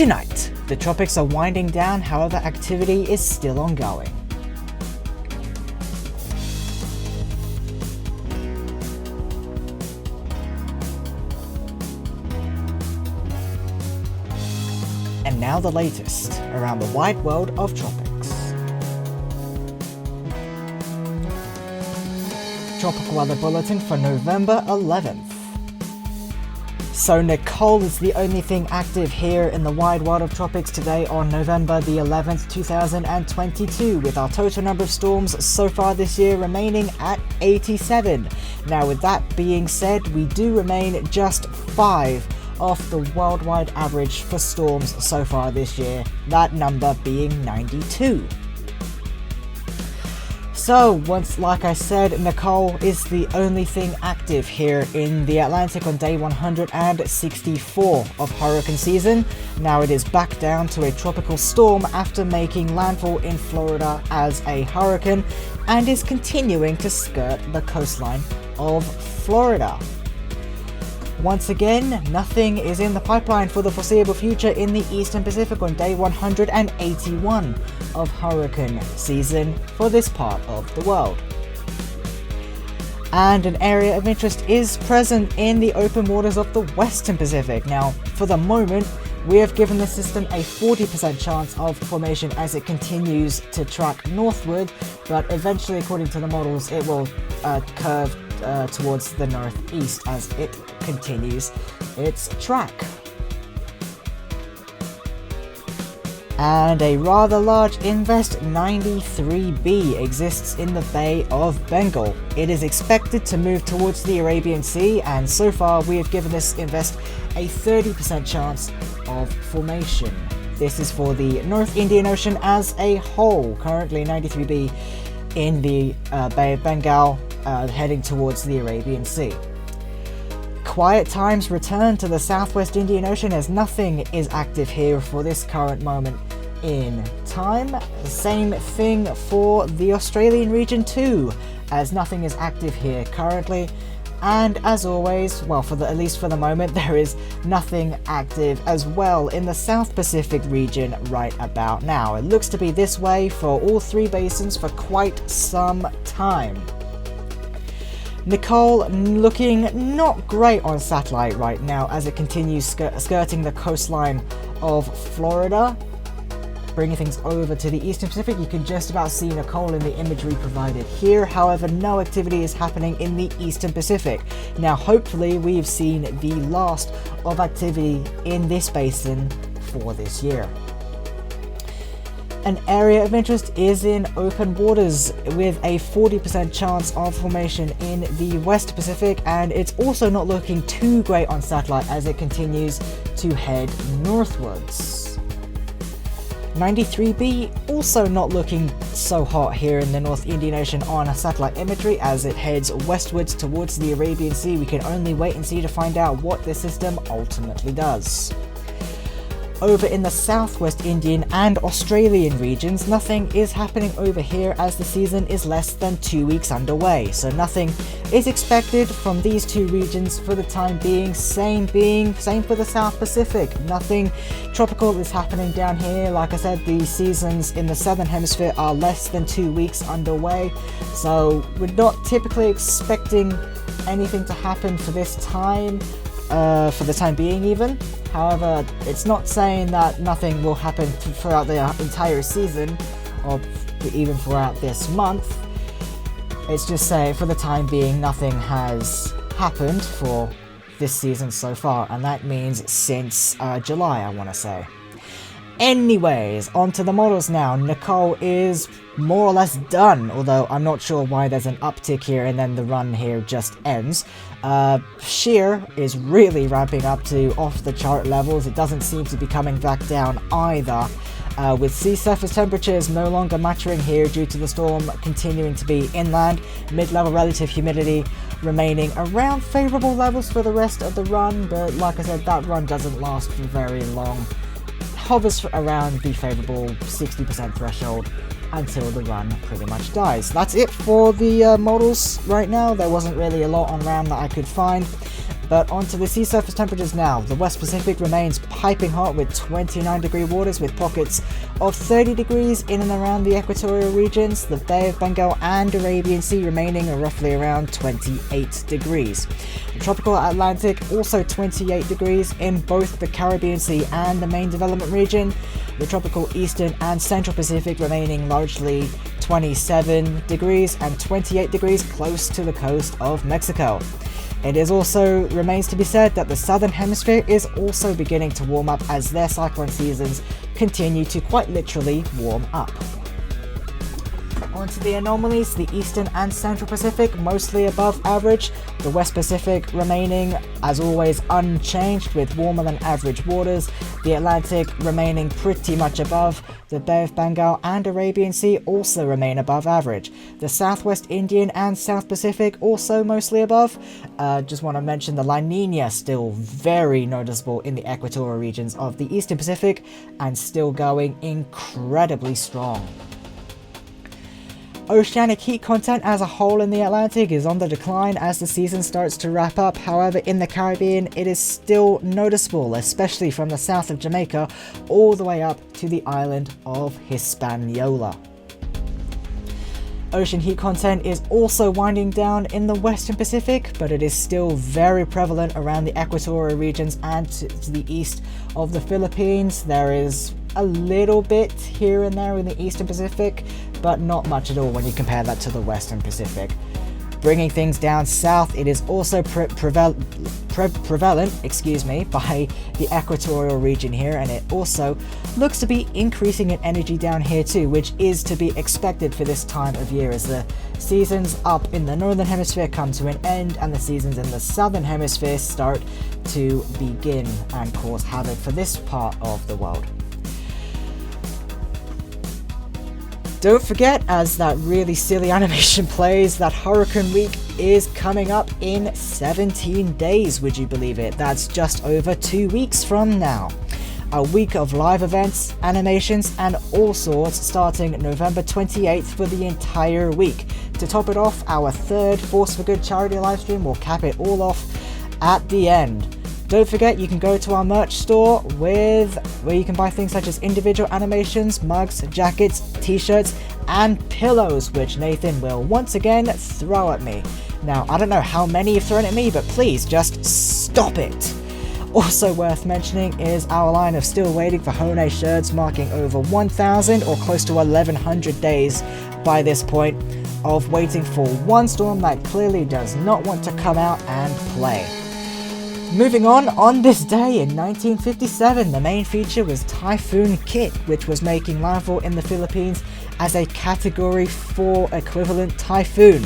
Tonight, the tropics are winding down, however activity is still ongoing. And now the latest around the wide world of tropics. Tropical Weather Bulletin for November 11th. So Nicole is the only thing active here in the wide world of tropics today on November the 11th, 2022, with our total number of storms so far this year remaining at 87. Now with that being said, we do remain just 5 off the worldwide average for storms so far this year, that number being 92. So, like I said, Nicole is the only thing active here in the Atlantic on day 164 of hurricane season. Now it is back down to a tropical storm after making landfall in Florida as a hurricane and is continuing to skirt the coastline of Florida. Once again, nothing is in the pipeline for the foreseeable future in the Eastern Pacific on day 181 of hurricane season for this part of the world. And an area of interest is present in the open waters of the Western Pacific. Now, for the moment, we have given the system a 40% chance of formation as it continues to track northward, but eventually, according to the models, it will curve towards the northeast as it continues its track. And a rather large Invest 93B exists in the Bay of Bengal. It is expected to move towards the Arabian Sea, and so far we have given this Invest a 30% chance of formation. This is for the North Indian Ocean as a whole, currently 93B in the Bay of Bengal, heading towards the Arabian Sea. Quiet times return to the Southwest Indian Ocean as nothing is active here for this current moment in time. The same thing for the Australian region too, as nothing is active here currently. And as always, well, at least for the moment, there is nothing active as well in the South Pacific region right about now. It looks to be this way for all 3 basins for quite some time. Nicole looking not great on satellite right now as it continues skirting the coastline of Florida. Bringing things over to the Eastern Pacific, you can just about see Nicole in the imagery provided here. However, no activity is happening in the Eastern Pacific. Now, hopefully, we've seen the last of activity in this basin for this year. An area of interest is in open waters with a 40% chance of formation in the West Pacific, and it's also not looking too great on satellite as it continues to head northwards. 93B also not looking so hot here in the North Indian Ocean on satellite imagery as it heads westwards towards the Arabian Sea. We can only wait and see to find out what the system ultimately does. Over in the Southwest Indian and Australian regions, nothing is happening over here as the season is less than 2 weeks underway, so nothing is expected from these 2 regions for the time being. Same for the South Pacific. Nothing tropical is happening down here. Like I said, the seasons in the Southern Hemisphere are less than 2 weeks underway, so we're not typically expecting anything to happen for this time, for the time being even. However, it's not saying that nothing will happen throughout the entire season, or even throughout this month. It's just saying for the time being nothing has happened for this season so far, and that means since July, I want to say. Anyways, onto the models now. Nicole is more or less done, although I'm not sure why there's an uptick here and then the run here just ends. Shear is really ramping up to off the chart levels. It doesn't seem to be coming back down either, with sea surface temperatures no longer mattering here due to the storm continuing to be inland. Mid-level relative humidity remaining around favourable levels for the rest of the run, but like I said, that run doesn't last for very long. Hovers around the favourable 60% threshold until the run pretty much dies. That's it for the models right now. There wasn't really a lot on RAM that I could find. But onto the sea surface temperatures now. The West Pacific remains piping hot with 29-degree waters with pockets of 30 degrees in and around the equatorial regions. The Bay of Bengal and Arabian Sea remaining are roughly around 28 degrees. The tropical Atlantic also 28 degrees in both the Caribbean Sea and the main development region. The tropical Eastern and Central Pacific remaining largely 27 degrees and 28 degrees close to the coast of Mexico. It is also remains to be said that the southern hemisphere is also beginning to warm up as their cyclone seasons continue to quite literally warm up. Onto the anomalies, the Eastern and Central Pacific mostly above average, the West Pacific remaining as always unchanged with warmer than average waters, the Atlantic remaining pretty much above, the Bay of Bengal and Arabian Sea also remain above average, the Southwest Indian and South Pacific also mostly above. Just want to mention the La Nina still very noticeable in the equatorial regions of the Eastern Pacific and still going incredibly strong. Oceanic heat content as a whole in the Atlantic is on the decline as the season starts to wrap up. However, in the Caribbean, it is still noticeable, especially from the south of Jamaica all the way up to the island of Hispaniola. Ocean heat content is also winding down in the Western Pacific, but it is still very prevalent around the equatorial regions and to the east of the Philippines. There is a little bit here and there in the Eastern Pacific, but not much at all when you compare that to the Western Pacific. Bringing things down south, it is also prevalent by the equatorial region here, and it also looks to be increasing in energy down here too, which is to be expected for this time of year as the seasons up in the northern hemisphere come to an end and the seasons in the southern hemisphere start to begin and cause havoc for this part of the world. Don't forget, as that really silly animation plays, that Hurricane Week is coming up in 17 days, would you believe it? That's just over 2 weeks from now. A week of live events, animations, and all sorts starting November 28th for the entire week. To top it off, our third Force for Good charity livestream will cap it all off at the end. Don't forget, you can go to our merch store where you can buy things such as individual animations, mugs, jackets, t-shirts, and pillows, which Nathan will once again throw at me. Now, I don't know how many you've thrown at me, but please just stop it. Also worth mentioning is our line of still waiting for Hone shirts, marking over 1,000 or close to 1,100 days by this point of waiting for one storm that clearly does not want to come out and play. Moving on this day in 1957, the main feature was Typhoon Kit, which was making landfall in the Philippines as a Category 4 equivalent typhoon.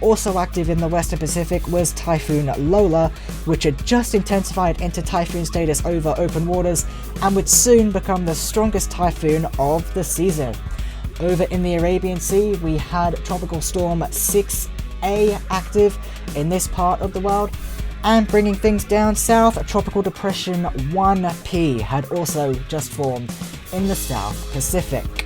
Also active in the Western Pacific was Typhoon Lola, which had just intensified into typhoon status over open waters and would soon become the strongest typhoon of the season. Over in the Arabian Sea, we had Tropical Storm 6A active in this part of the world. And bringing things down south, Tropical Depression 1P had also just formed in the South Pacific.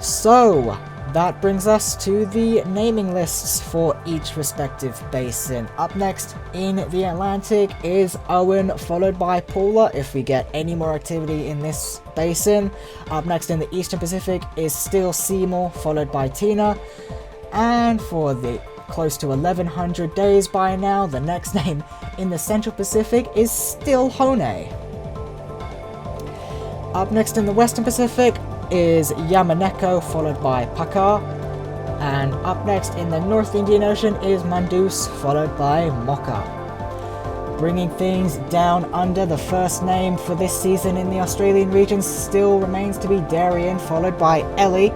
So, that brings us to the naming lists for each respective basin. Up next in the Atlantic is Owen, followed by Paula if we get any more activity in this basin. Up next in the Eastern Pacific is still Seymour, followed by Tina. And for the close to 1,100 days by now, the next name in the Central Pacific is still Hone. Up next in the Western Pacific is Yamaneko, followed by Pakar. And up next in the North Indian Ocean is Mandus, followed by Mocha. Bringing things down under, the first name for this season in the Australian region still remains to be Darien, followed by Ellie.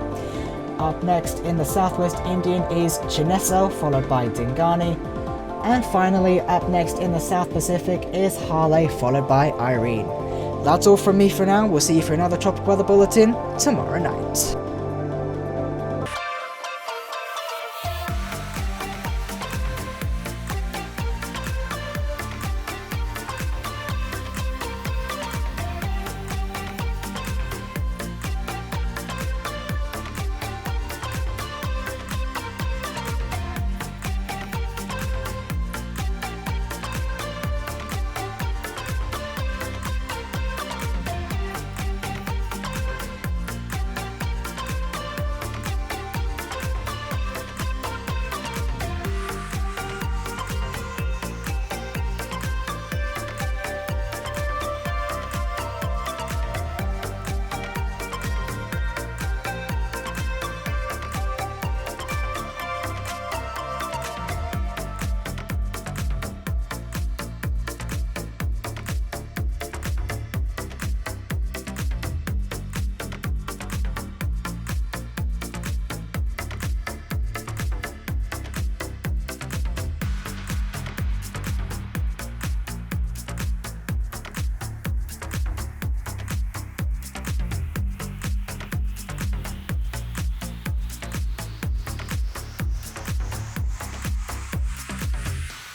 Up next in the Southwest Indian is Chineso, followed by Dingani. And finally, up next in the South Pacific is Harley, followed by Irene. That's all from me for now. We'll see you for another Tropic Weather Bulletin tomorrow night.